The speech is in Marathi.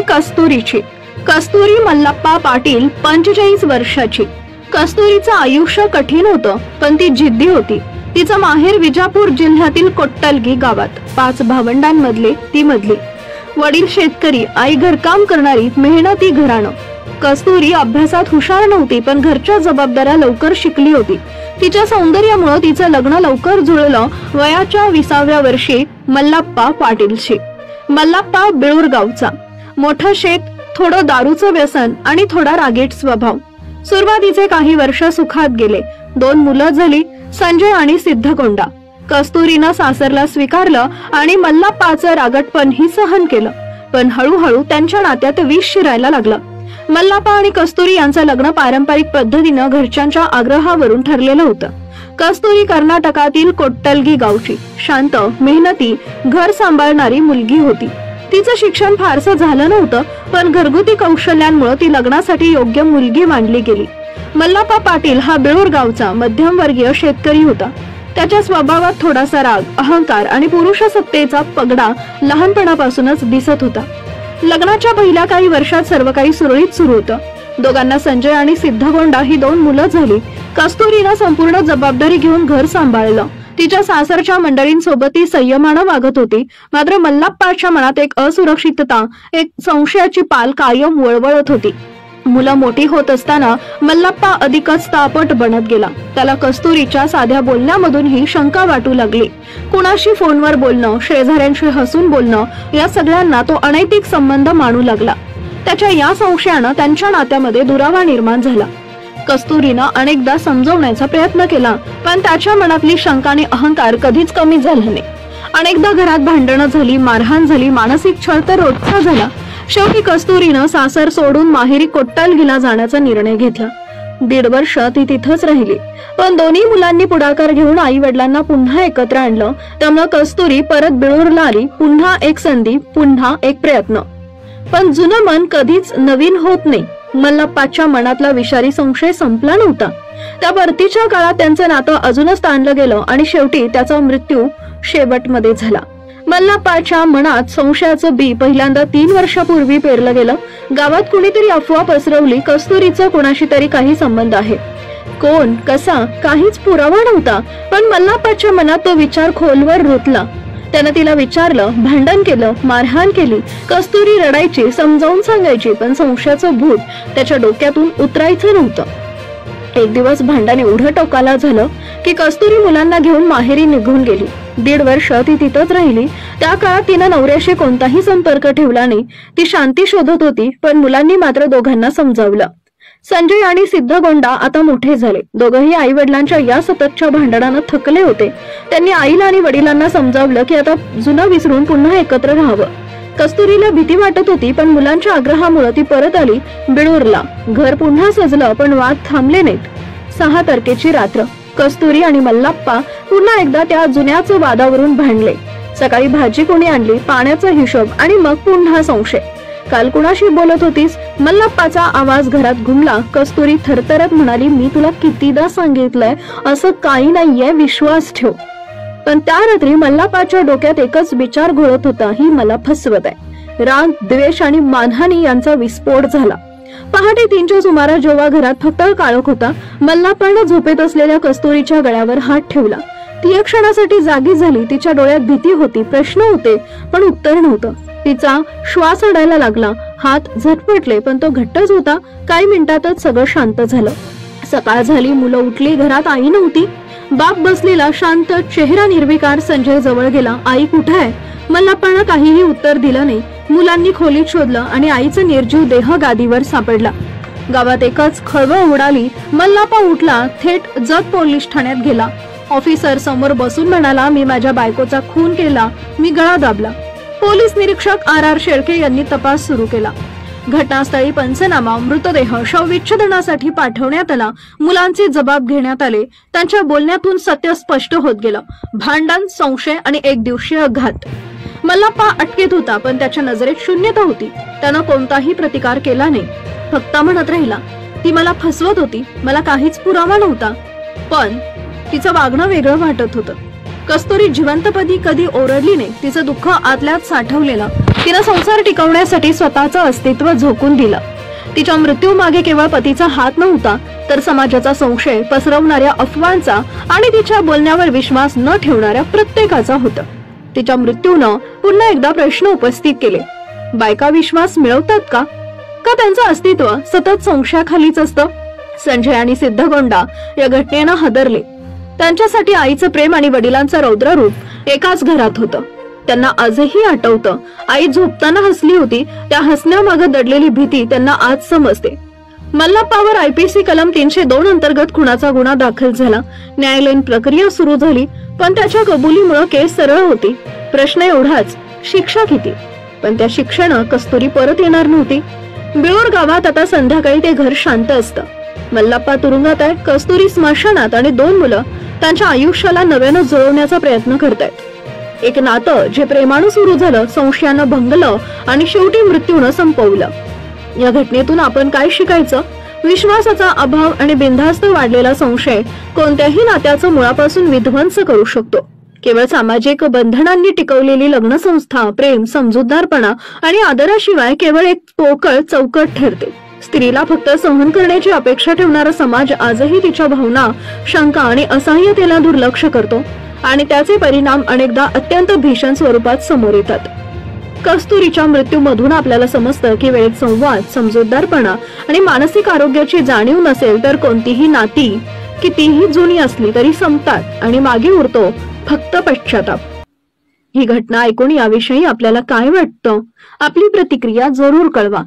कस्तुरीची. कस्तुरी मल्लप्पा पाटील 45 वर्षाची. कस्तुरीचं आयुष्य कठीण होतं, पण ती जिद्दी होती. तिचं माहेर विजापूर जिल्ह्यातील कोट्टलगी गावात. 5 भावंडांमधले ती मधली. वडील शेतकरी, आई घरकाम करणारी, मेहनती घराणं. कस्तुरी अभ्यासात हुशार नव्हती, पण घरच्या जबाबदाऱ्या लवकर शिकली होती. तिच्या सौंदर्यामुळे तिचं लग्न लवकर जुळलं. वयाच्या 20व्या वर्षी मल्लप्पा पाटीलशी. मल्लप्पा बिळूर गावचा. मोठं शेत, थोडं दारूचं व्यसन आणि थोडा रागीट स्वभाव. सुरुवातीचे काही वर्ष सुखात गेले. 2 मुलं झाली, संजय आणि सिद्धकोंडा. कस्तुरीनं सासरला स्वीकारलं आणि मल्लप्पाचं रागटपणही सहन केलं. पण हळूहळू त्यांच्या नात्यात विष शिरायला लागलं. मल्लप्पा आणि कस्तुरी यांचं लग्न पारंपरिक पद्धतीनं घरच्यांच्या आग्रहावरून ठरलेलं होतं. कस्तुरी कर्नाटकातील कोट्टलगी गावची. शांत, मेहनती, घर सांभाळणारी मुलगी होती. तिचं शिक्षण फारसं झालं नव्हतं, पण घरगुती कौशल्यांमुळे ती लग्नासाठी योग्य मुलगी मानली गेली. मल्लप्पा पाटील हा बिळूर गावचा मध्यमवर्गीय शेतकरी होता. त्याच्या स्वभावात थोडासा राग, अहंकार आणि पुरुषसत्तेचा पगडा लहानपणापासूनच दिसत होता. लग्नाच्या पहिल्या काही वर्षात सर्व काही सुरळीत सुरू होतं. दोघांना संजय आणि सिद्धकोंडा ही 2 मुलं झाली. कस्तुरीनं संपूर्ण जबाबदारी घेऊन घर सांभाळलं. तिच्या सासरच्या मंडळींसोबत ती संयमानं वागत होती. मात्र मल्लप्पाच्या मनात एक असुरक्षितता, एक संशयाची पाल कायम वळवळत होती. मुलं मोठी होत असताना मल्लप्पा अधिकच तापट बनत गेला. त्याला कस्तुरीच्या साध्या बोलण्यामधूनही शंका वाटू लागली. कुणाशी फोनवर बोलणं, शेजाऱ्यांशी हसून बोलणं, या सगळ्यांना तो अनैतिक संबंध मानू लागला. त्याच्या या संशयानं त्यांच्या नात्यामध्ये दुरावा निर्माण झाला. कस्तुरीनं अनेकदा समजवण्याचा प्रयत्न केला, पण त्याच्या मनातली शंका आणि अहंकार कधीच कमी झाला नाही. अनेकदा घरात भांडणं झाली, मारहाण झाली, मानसिक छळ तर रोजचा झाला. शेवटी कस्तुरीनं सासर सोडून माहेरी कोट्टलगीला जाण्याचा निर्णय घेतला. 1.5 वर्ष ती तिथंच राहिली. पण दोन्ही मुलांनी पुढाकार घेऊन आई वडिलांना पुन्हा एकत्र आणलं. त्यामुळे कस्तुरी परत बिळूरला आली. पुन्हा एक संधी, पुन्हा एक प्रयत्न. पण जुनं मन कधीच नवीन होत नाही. मल्लप्पाच्या मनातला विषारी संशय संपला नव्हता. त्या परतीच्या काळात त्यांचं नातं अजूनच ताणलं गेलं आणि शेवटी त्याचा मृत्यू शेवटमध्ये झाला. मल्लप्पाच्या मनात संशयाचं बी पहिल्यांदा 3 वर्षापूर्वी पेरलं गेलं. गावात कुणीतरी अफवा पसरवली, कस्तुरीचा कोणाशी तरी काही संबंध आहे. कोण, कसा, काहीच पुरावा नव्हता. पण मल्लप्पाच्या मनात तो विचार खोलवर रुतला. त्यानं तिला विचारलं, भांडण केलं, मारहाण केली. कस्तुरी रडायची, समजावून सांगायची, पण संशयाचं भूत त्याच्या डोक्यातून उतरायचं नव्हतं. एक दिवस भांडण एवढं टोकाला झालं की कस्तुरी मुलांना घेऊन माहेरी निघून गेली. 1.5 वर्ष ती तिथंच राहिली. त्या काळात तिनं नवऱ्याशी कोणताही संपर्क ठेवला नाही. ती शांती शोधत होती, पण मुलांनी मात्र दोघांना समजावलं. संजय आणि सिद्धकोंडा आता मोठे झाले. दोघंही आई वडिलांच्या या सततच्या भांडणानं थकले होते. त्यांनी आईला आणि वडिलांना समजावलं की आता जुनं विसरून पुन्हा एकत्र राहावं. कस्तुरीला भीती वाटत होती, पण मुलांच्या आग्रहामुळे ती परत आली बिळूरला. घर पुन्हा सजलं, पण वाद थांबले नाहीत. 6 तारखेची रात्र. कस्तुरी आणि मल्लप्पा पुन्हा एकदा त्या जुन्याच वादावरून भांडले. सकाळी भाजी कोणी आणली, पाण्याचा हिशोब आणि मग पुन्हा संशय. काल कुणाशी बोलत होतीस? मल्लप्पाचा आवाज घरात घुमला. कस्तुरी थरथरत म्हणाली, मी तुला कितीदा सांगितलंय, असं काही नाहीये, विश्वास ठेव. पण त्या रात्री मल्लप्पाच्या डोक्यात एकच विचार घोळत होता, ही मला फसवत आहे. राग, द्वेष आणि मानहानी यांचा विस्फोट झाला. पहाटे 3च्या सुमारास जेव्हा घरात फक्त काळोख होता, मल्लप्पानं झोपेत असलेल्या कस्तुरीच्या गळ्यावर हात ठेवला. ती एक क्षणासाठी जागी झाली. तिच्या डोळ्यात भीती होती, प्रश्न होते, पण उत्तर नव्हतं. तिचा श्वास अडायला लागला. हात झटपटले, पण तो घट्टच होता. काही मिनिटातच सगळं शांत झालं. सकाळ झाली, मुलं उठली. घरात आई नव्हती. बाप बसलेला शांत, चेहरा निर्विकार. संजय जवळ गेला, आई कुठे आहे? मल्लप्पानं काहीही उत्तर दिलं नाही. मुलांनी खोलीत शोधलं आणि आईचा निर्जीव देह गादीवर सापडला. गावात एकच खळबळ उडाली. मल्लप्पा उठला, थेट जत पोलीस ठाण्यात गेला. ऑफिसर समोर बसून म्हणाला, मी माझ्या बायकोचा खून केला. मी गळा दाबला. पोलीस निरीक्षक RR शेळके यांनी तपास सुरू केला. घटनास्थळी पंचनामा, मृतदेह शवविच्छेदनासाठी पाठवण्यात आला. मुलांचे जबाब घेण्यात आले. त्यांच्या बोलण्यातून सत्य स्पष्ट होत गेलं. भांडण, संशय आणि एक दिवसीय घात. मल्लप्पा अटकेत होता, पण त्याच्या नजरेत शून्यता होती. त्यानं कोणताही प्रतिकार केला नाही. फक्त म्हणत राहिला, ती मला फसवत होती, मला काहीच पुरावा नव्हता. पण तिचं वागणं वेगळं वाटत होतं. कस्तुरी जिवंतपदी कधी ओरडली नाही. तिचं दुःख आतल्यात साठवलेलं. तिनं संसार टिकवण्यासाठी स्वतःचं अस्तित्व झोकून दिलं. तिच्या मृत्यू मागे केवळ पतीचा हात नव्हता, तर समाजाचा संशय पसरवणाऱ्या अफवांचा आणि तिच्या बोलण्यावर विश्वास न ठेवणाऱ्या प्रत्येकाचा होता. तिच्या मृत्यूनं पुन्हा एकदा प्रश्न उपस्थित केले. बायका विश्वास मिळवतात का? का त्यांचं अस्तित्व सतत संशयाखालीच असतं? संजय आणि सिद्धगोंडा या घटनेनं हादरले. त्यांच्यासाठी आईचं प्रेम आणि वडिलांचं रौद्ररूप एकाच घरात होतं. त्यांना आजही आठवतं, आई झोपताना हसली होती. त्या हसण्यामागे दडलेली भीती त्यांना आज समजते. मल्लप्पावर आयपीसी कलम 302 अंतर्गत खुनाचा गुन्हा दाखल झाला. न्यायालयीन प्रक्रिया सुरू झाली, पण त्याच्या कबुलीमुळे केस सरळ होती. प्रश्न एवढाच, शिक्षा किती? पण त्या शिक्षेनं कस्तुरी परत येणार नव्हती. बिळूर गावात आता संध्याकाळी ते घर शांत असतं. मल्लप्पा तुरुंगात आहे, कस्तुरी स्मशानात आणि 2 मुलं त्यांच्या आयुष्याला नव्यानं जुळवण्याचा प्रयत्न करतायत. एक नातं जे प्रेमानं सुरू झालं, संशयानं भंगलं आणि शेवटी मृत्यूनं संपवलं. या घटनेतून आपण काय शिकायचं? विश्वासाचा अभाव आणि बिनधास्त वाढलेला संशय कोणत्याही नात्याचं मुळापासून विध्वंस करू शकतो. केवळ सामाजिक बंधनांनी टिकवलेली लग्नसंस्था प्रेम, समजूतदारपणा आणि आदराशिवाय केवळ एक पोकळ चौकट ठरते. स्त्रीला फक्त सहन करण्याची अपेक्षा ठेवणारा समाज आजही तिच्या भावना, शंका आणि असहाय्यतेला दुर्लक्ष करतो आणि त्याचे परिणाम अनेकदा अत्यंत भीषण स्वरूपात समोर येतात. कस्तुरीच्या मृत्यूमधून आपल्याला समजतं की वेळेत संवाद, समजूतदारपणा आणि मानसिक आरोग्याची जाणीव नसेल तर कोणतीही नाती कितीही जुनी असली तरी संपतात आणि मागे उरतो फक्त पश्चाताप. ही घटना ऐकून याविषयी आपल्याला काय वाटतं? आपली प्रतिक्रिया जरूर कळवा.